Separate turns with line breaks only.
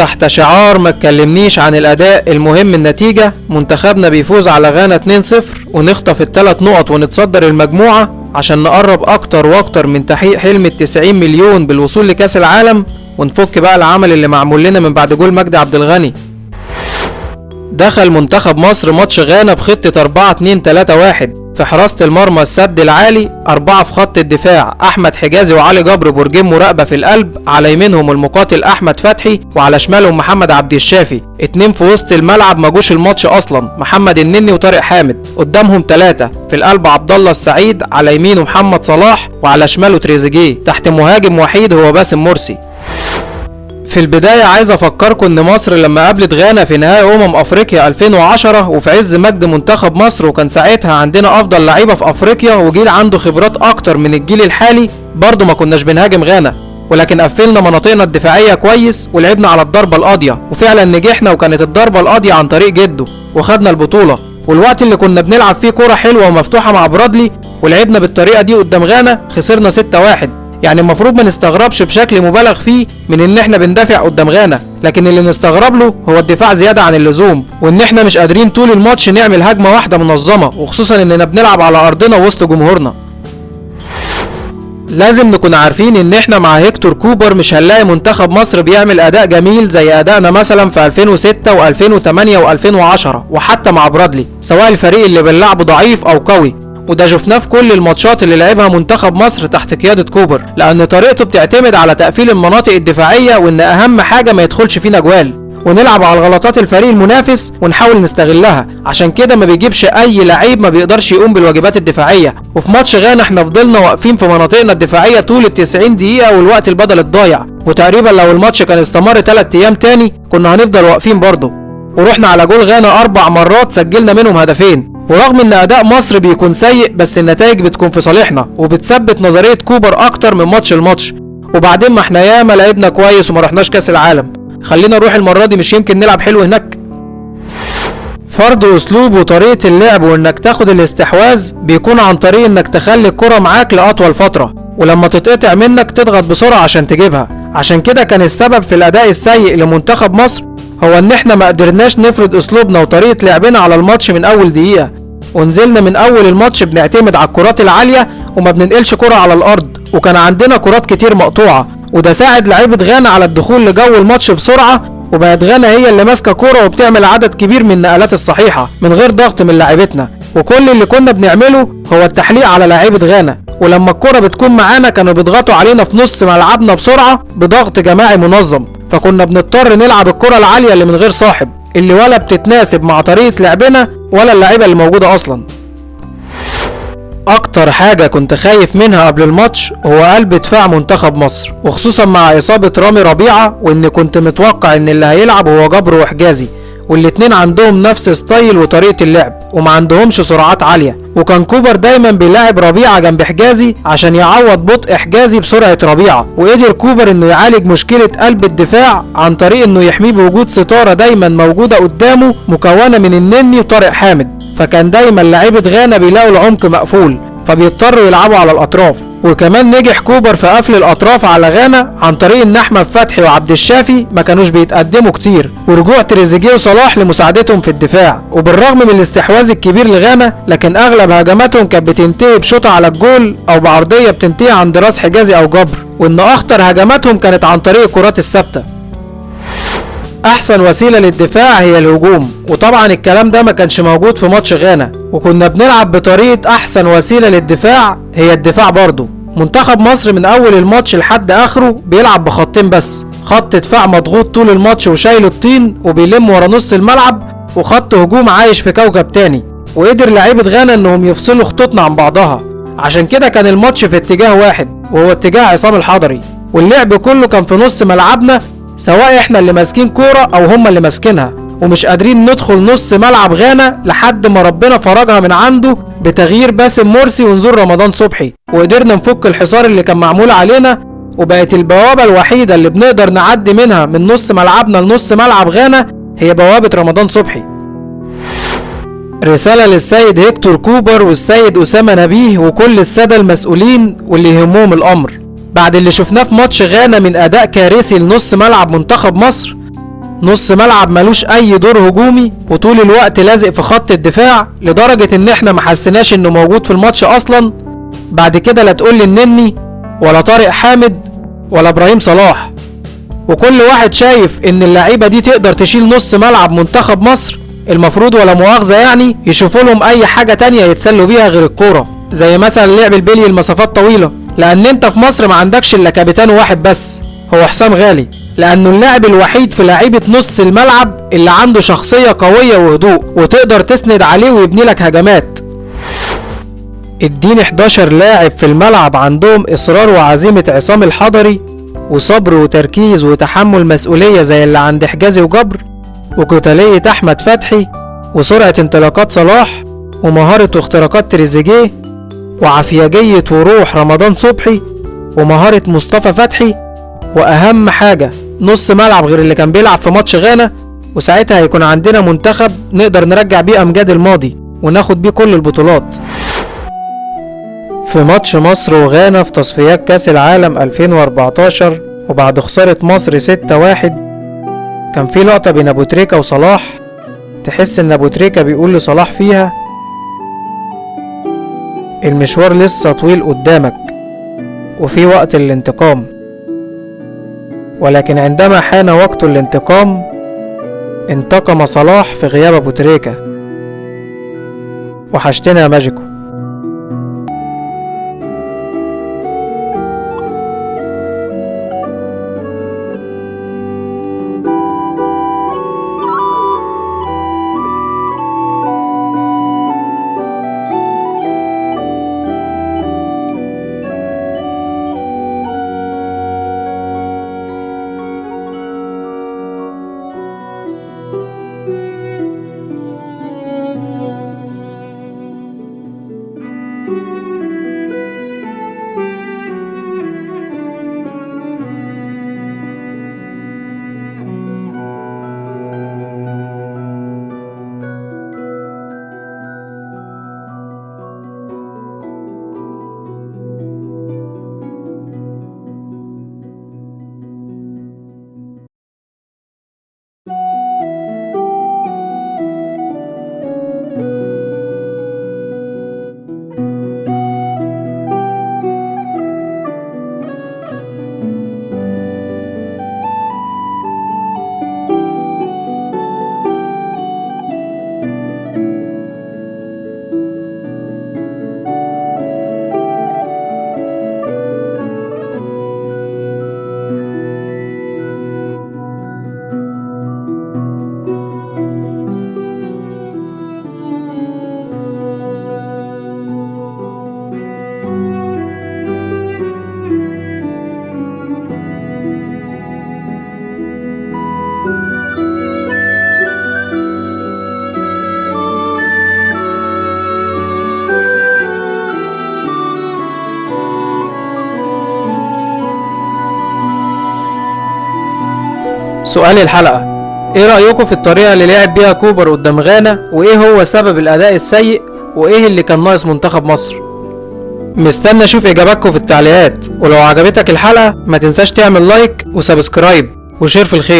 تحت شعار ما تكلمنيش عن الأداء، المهم النتيجة. منتخبنا بيفوز على غانا 2-0 ونخطف ال3 نقط ونتصدر المجموعة عشان نقرب أكتر وأكتر من تحقيق حلم ال90 مليون بالوصول لكأس العالم، ونفك بقى العمل اللي معمول لنا من بعد جول مجدي عبد الغني. دخل منتخب مصر ماتش غانا بخطة 4-2-3-1. في حراسة المرمى السد العالي، 4 في خط الدفاع، أحمد حجازي وعلي جبر برجين مراقبة في القلب، على يمينهم المقاتل أحمد فتحي وعلى شمالهم محمد عبد الشافي. 2 في وسط الملعب ما جوش الماتش أصلا، محمد النني وطارق حامد. قدامهم 3 في القلب، عبد الله السعيد، على يمينه محمد صلاح وعلى شماله تريزيجيه، تحت مهاجم وحيد هو باسم مرسي. في البداية عايز افكركم ان مصر لما قابلت غانا في نهائي افريقيا 2010 وفي عز مجد منتخب مصر، وكان ساعتها عندنا افضل لعيبة في افريقيا وجيل عنده خبرات اكتر من الجيل الحالي، برضو ما كناش بنهاجم غانا، ولكن قفلنا مناطقنا الدفاعية كويس ولعبنا على الضربة القاضية، وفعلا نجحنا وكانت الضربة القاضية عن طريق جده وخدنا البطولة. والوقت اللي كنا بنلعب فيه كورة حلوة ومفتوحة مع برادلي ولعبنا بالطريقة دي قدام غانا خسرنا 6-1. يعني المفروض ما نستغربش بشكل مبالغ فيه من ان احنا بندافع قدام غانا، لكن اللي نستغرب له هو الدفاع زيادة عن اللزوم، وان احنا مش قادرين طول الماتش نعمل هجمة واحدة منظمة، وخصوصا اننا بنلعب على ارضنا وسط جمهورنا. لازم نكون عارفين ان احنا مع هيكتور كوبر مش هنلاقي منتخب مصر بيعمل اداء جميل زي ادائنا مثلا في 2006 و2008 و2010 وحتى مع برادلي، سواء الفريق اللي بنلعبه ضعيف او قوي، وده شفناه في كل الماتشات اللي لعبها منتخب مصر تحت قيادة كوبر، لأن طريقته بتعتمد على تقفيل المناطق الدفاعية، وإن أهم حاجة ما يدخلش فينا جوال، ونلعب على غلطات الفريق المنافس ونحاول نستغلها. عشان كده ما بيجيبش أي لعيب ما بيقدرش يقوم بالواجبات الدفاعية. وفي ماتش غانا احنا فضلنا واقفين في مناطقنا الدفاعية طول ال90 دقيقة والوقت البدل الضايع، وتقريبا لو الماتش كان استمر 3 أيام تاني كنا هنفضل واقفين برضه. ورحنا على جول غانا 4 مرات سجلنا منهم هدفين. ورغم ان اداء مصر بيكون سيء، بس النتائج بتكون في صالحنا وبتثبت نظرية كوبر اكتر من ماتش الماتش. وبعدين ما احنا ياما لعبنا كويس وما رحناش كاس العالم، خلينا نروح المرة دي، مش يمكن نلعب حلو هناك. فرض اسلوب وطريقة اللعب وانك تاخد الاستحواذ بيكون عن طريق انك تخلي الكرة معاك لاطول فترة، ولما تتقطع منك تضغط بسرعة عشان تجيبها. عشان كده كان السبب في الاداء السيء لمنتخب مصر هو ان احنا ما قدرناش نفرض اسلوبنا وطريقة لعبنا على الماتش من اول دقيقة، ونزلنا من اول الماتش بنعتمد على الكرات العالية وما بننقلش كرة على الارض، وكان عندنا كرات كتير مقطوعة، وده ساعد لعيبة غانا على الدخول لجو الماتش بسرعة، وبقت غانا هي اللي ماسكة كرة وبتعمل عدد كبير من النقلات الصحيحة من غير ضغط من لاعيبتنا. وكل اللي كنا بنعمله هو التحليق على لاعيبة غانا، ولما الكرة بتكون معانا كانوا بيضغطوا علينا في نص ملعبنا بسرعة بضغط جماعي منظم، فكنا بنضطر نلعب الكرة العالية اللي من غير صاحب، اللي ولا بتتناسب مع طريقة لعبنا ولا اللعيبة اللي موجودة اصلا. اكتر حاجة كنت خايف منها قبل الماتش هو قلب دفاع منتخب مصر، وخصوصا مع اصابة رامي ربيعة، وان كنت متوقع ان اللي هيلعب هو جبر وحجازي، والاتنين عندهم نفس ستايل وطريقة اللعب وما عندهمش سرعات عالية، وكان كوبر دايما بيلاعب ربيعة جنب حجازي عشان يعوض بطء حجازي بسرعة ربيعة. وقدر كوبر انه يعالج مشكلة قلب الدفاع عن طريق انه يحميه بوجود ستارة دايما موجودة قدامه مكونة من النني وطارق حامد، فكان دايما لعيبة غانا بيلاقوا العمق مقفول فبيضطروا يلعبوا على الاطراف. وكمان نجح كوبر في قفل الاطراف على غانا عن طريق ان احمد فتحي وعبد الشافي ما كانوش بيتقدموا كتير، ورجوع تريزيجيه وصلاح لمساعدتهم في الدفاع. وبالرغم من الاستحواذ الكبير لغانا، لكن اغلب هجماتهم كانت بتنتهي بشوطه على الجول او بعرضيه بتنتهي عند راس حجازي او جبر، وان اخطر هجماتهم كانت عن طريق الكرات الثابته. احسن وسيلة للدفاع هي الهجوم، وطبعا الكلام ده ما كانش موجود في ماتش غانا، وكنا بنلعب بطريقة احسن وسيلة للدفاع هي الدفاع برضو. منتخب مصر من اول الماتش لحد اخره بيلعب بخطين بس، خط دفاع مضغوط طول الماتش وشايل الطين وبيلم ورا نص الملعب، وخط هجوم عايش في كوكب تاني. وقدر لعيبة غانا انهم يفصلوا خطوطنا عن بعضها، عشان كده كان الماتش في اتجاه واحد وهو اتجاه عصام الحضري، واللعب كله كان في نص ملعبنا، سواء احنا اللي ماسكين كورة او هم اللي ماسكينها، ومش قادرين ندخل نص ملعب غانا لحد ما ربنا فرجها من عنده بتغيير باسم مرسي ونزول رمضان صبحي، وقدرنا نفك الحصار اللي كان معمول علينا، وبقت البوابة الوحيدة اللي بنقدر نعدي منها من نص ملعبنا لنص ملعب غانا هي بوابة رمضان صبحي. رسالة للسيد هيكتور كوبر والسيد أسامة نبيه وكل السادة المسؤولين واللي يهمهم الأمر، بعد اللي شفناه في ماتش غانا من أداء كارثي لنص ملعب منتخب مصر، نص ملعب ملوش اي دور هجومي وطول الوقت لازق في خط الدفاع لدرجة ان احنا محسناش انه موجود في الماتش اصلا. بعد كده لا تقول لي النني ولا طارق حامد ولا ابراهيم صلاح، وكل واحد شايف ان اللعيبة دي تقدر تشيل نص ملعب منتخب مصر، المفروض ولا مؤاخذة يعني يشوفوا لهم اي حاجة تانية يتسلوا بيها غير الكورة، زي مثلا لعب البلي المسافات طويلة، لان انت في مصر ما عندكش الا كابتن واحد بس هو حسام غالي، لانه اللاعب الوحيد في لعيبة نص الملعب اللي عنده شخصية قوية وهدوء وتقدر تسند عليه ويبني لك هجمات. اديني 11 لاعب في الملعب عندهم اصرار وعزيمة عصام الحضري وصبر وتركيز وتحمل مسؤولية زي اللي عند حجازي وجبر، وقتالية احمد فتحي، وسرعة انطلاقات صلاح، ومهارة واختراقات تريزيجيه، وعفياجية وروح رمضان صبحي، ومهارة مصطفى فتحي، واهم حاجة نص ملعب غير اللي كان بيلعب في ماتش غانا، وساعتها هيكون عندنا منتخب نقدر نرجع بيه امجاد الماضي وناخد بيه كل البطولات. في ماتش مصر وغانا في تصفيات كاس العالم 2014 وبعد خسارة مصر 6-1 كان في لقطة بين ابو تريكة وصلاح، تحس ان ابو تريكة بيقول لصلاح فيها المشوار لسه طويل قدامك وفي وقت الانتقام، ولكن عندما حان وقت الانتقام انتقم صلاح في غياب ابو تريكة. وحشتنا يا ماجيكو. سؤال الحلقة: ايه رأيكم في الطريقة اللي لعب بيها كوبر قدام غانا، وايه هو سبب الاداء السيء، وايه اللي كان ناقص منتخب مصر؟ مستنى اشوف اجاباتكم في التعليقات، ولو عجبتك الحلقة ما تنساش تعمل لايك وسبسكرايب وشير في الخير.